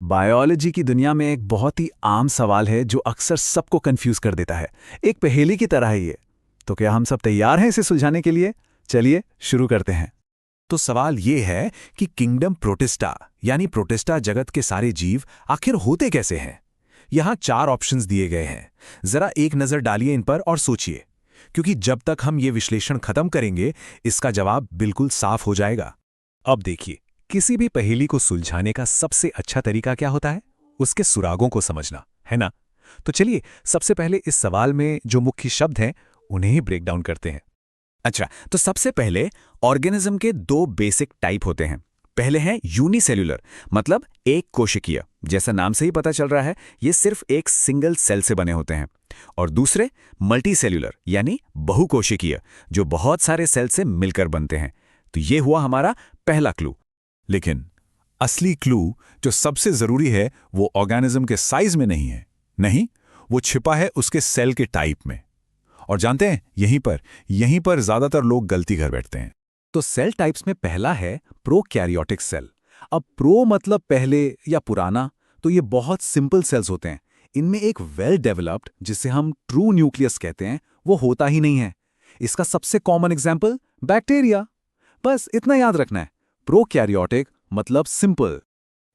Biology की दुनिया में एक बहुत ही आम सवाल है जो अक्सर सबको कंफ्यूज कर देता है। एक पहेली की तरह है ये। तो क्या हम सब तैयार हैं इसे सुलझाने के लिए? चलिए शुरू करते हैं। तो सवाल ये है कि किंगडम प्रोटिस्टा यानी प्रोटिस्टा जगत के सारे जीव आखिर होते कैसे हैं? यहाँ 4 ऑप्शंस दिए गए हैं। जरा एक नजर डालिए इन पर और सोचिए, क्योंकि जब तक हम ये विश्लेषण खत्म करेंगे इसका जवाब बिल्कुल साफ हो जाएगा। अब देखिए, किसी भी पहेली को सुलझाने का सबसे अच्छा तरीका क्या होता है? उसके सुरागों को समझना, है ना? तो चलिए सबसे पहले इस सवाल में जो मुख्य शब्द हैं उन्हें ही ब्रेक डाउन करते हैं। अच्छा, तो सबसे पहले ऑर्गेनिज्म के 2 बेसिक टाइप होते हैं। पहले हैं यूनिसेल्युलर, मतलब एक कोशिकीय। जैसा नाम से ही पता चल रहा है, ये सिर्फ एक सिंगल सेल से बने होते हैं। और दूसरे मल्टीसेल्युलर यानी बहुकोशिकीय, जो बहुत सारे सेल से मिलकर बनते हैं। तो ये हुआ हमारा पहला क्लू। लेकिन असली क्लू जो सबसे जरूरी है वो ऑर्गेनिज्म के साइज में नहीं है। नहीं, वो छिपा है उसके सेल के टाइप में। और जानते हैं, यहीं पर ज्यादातर लोग गलती कर बैठते हैं। तो सेल टाइप्स में पहला है प्रोकैरियोटिक सेल। अब प्रो मतलब पहले या पुराना, तो ये बहुत सिंपल सेल्स होते हैं। इनमें एक वेल डेवलप्ड, जिसे हम ट्रू न्यूक्लियस कहते हैं, वो होता ही नहीं है। इसका सबसे कॉमन एग्जाम्पल बैक्टीरिया। बस इतना याद रखना है, प्रोकैरियोटिक मतलब सिंपल।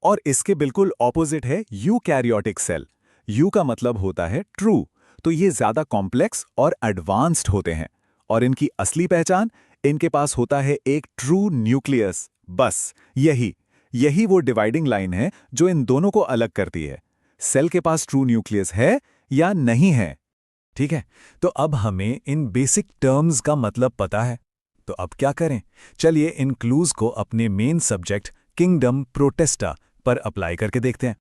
और इसके बिल्कुल ऑपोजिट है यूकैरियोटिक सेल। यू का मतलब होता है ट्रू, तो ये ज्यादा कॉम्प्लेक्स और एडवांस्ड होते हैं। और इनकी असली पहचान, इनके पास होता है एक ट्रू न्यूक्लियस। बस यही वो डिवाइडिंग लाइन है जो इन दोनों को अलग करती है। सेल के पास ट्रू न्यूक्लियस है या नहीं है। ठीक है, तो अब हमें इन बेसिक टर्म्स का मतलब पता है। तो अब क्या करें? चलिए इन क्लूज को अपने मेन सब्जेक्ट किंगडम प्रोटिस्टा पर अप्लाई करके देखते हैं।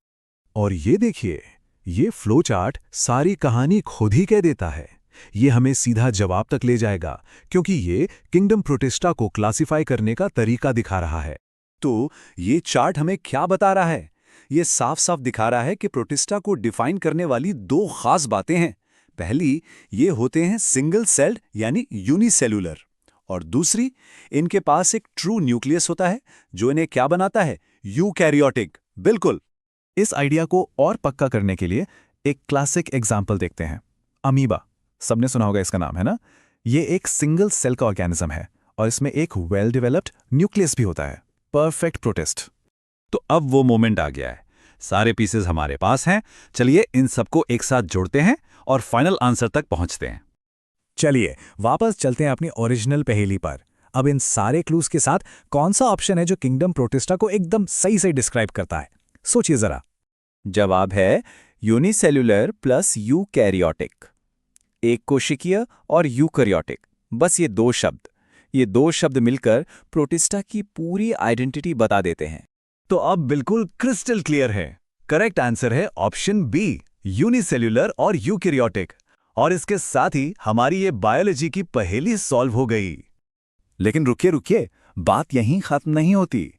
और ये देखिए, ये फ्लो चार्ट सारी कहानी खुद ही कह देता है। ये हमें सीधा जवाब तक ले जाएगा, क्योंकि ये किंगडम प्रोटिस्टा को क्लासिफाई करने का तरीका दिखा रहा है। तो ये चार्ट हमें क्या बता रहा है? ये साफ साफ दिखा रहा है कि प्रोटिस्टा को डिफाइन करने वाली 2 खास बातें हैं। पहली, ये होते हैं सिंगल सेल्ड यानी यूनिसेल्युलर। और दूसरी, इनके पास एक ट्रू न्यूक्लियस होता है जो इन्हें क्या बनाता है? यूकैरियोटिक। बिल्कुल। इस आइडिया को और पक्का करने के लिए एक क्लासिक एग्जाम्पल देखते हैं। अमीबा, सबने सुना होगा इसका नाम, है ना? ये एक सिंगल सेल का ऑर्गेनिज्म है और इसमें एक वेल डेवलप्ड न्यूक्लियस भी होता है। Perfect protist. तो अब वो मोमेंट आ गया है, सारे पीसेस हमारे पास हैं। चलिए इन सबको एक साथ जोड़ते हैं और फाइनल आंसर तक पहुंचते हैं। चलिए वापस चलते हैं अपनी ओरिजिनल पहेली पर। अब इन सारे क्लूज के साथ कौन सा ऑप्शन है जो किंगडम प्रोटिस्टा को एकदम सही से डिस्क्राइब करता है? सोचिए जरा। जवाब है यूनिसेल्युलर प्लस यूकैरियोटिक। एक कोशिकीय और यूकैरियोटिक, बस ये दो शब्द मिलकर प्रोटिस्टा की पूरी आइडेंटिटी बता देते हैं। तो अब बिल्कुल क्रिस्टल क्लियर है। करेक्ट आंसर है ऑप्शन बी, यूनिसेल्युलर और यूकैरियोटिक। और इसके साथ ही हमारी ये बायोलॉजी की पहेली सॉल्व हो गई। लेकिन रुकिए, बात यहीं खत्म नहीं होती।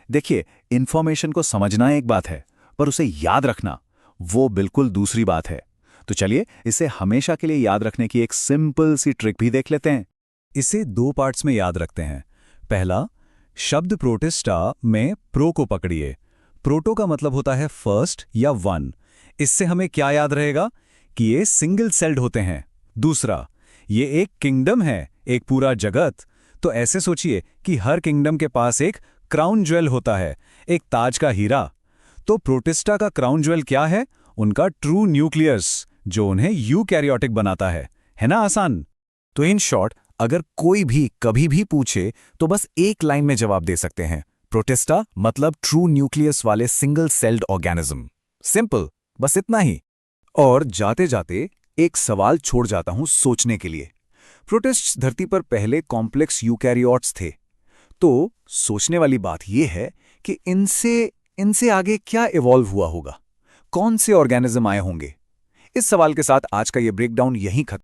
देखिए, इंफॉर्मेशन को समझना एक बात है, पर उसे याद रखना वो बिल्कुल दूसरी बात है। तो चलिए इसे हमेशा के लिए याद रखने की एक सिंपल सी ट्रिक भी देख लेते हैं। इसे 2 पार्ट्स में याद रखते हैं। पहला, शब्द प्रोटिस्टा में प्रो को पकड़िए। प्रोटो का मतलब होता है फर्स्ट या 1। इससे हमें क्या याद रहेगा? कि ये सिंगल सेल्ड होते हैं। दूसरा, ये एक किंगडम है, एक पूरा जगत। तो ऐसे सोचिए कि हर किंगडम के पास एक क्राउन ज्वेल होता है, एक ताज का हीरा। तो प्रोटिस्टा का क्राउन ज्वेल क्या है? उनका ट्रू न्यूक्लियस, जो उन्हें यूकैरियोटिक बनाता है ना? आसान। तो इन शॉर्ट, अगर कोई भी कभी भी पूछे तो बस एक लाइन में जवाब दे सकते हैं, प्रोटिस्टा मतलब ट्रू न्यूक्लियस वाले सिंगल सेल्ड ऑर्गेनिज्म। सिंपल, बस इतना ही। और जाते जाते एक सवाल छोड़ जाता हूं सोचने के लिए। प्रोटिस्ट्स धरती पर पहले कॉम्प्लेक्स यूकैरियोट्स थे। तो सोचने वाली बात यह है कि इनसे आगे क्या इवॉल्व हुआ होगा? कौन से ऑर्गेनिज्म आए होंगे? इस सवाल के साथ आज का ये ब्रेकडाउन यहीं खत्म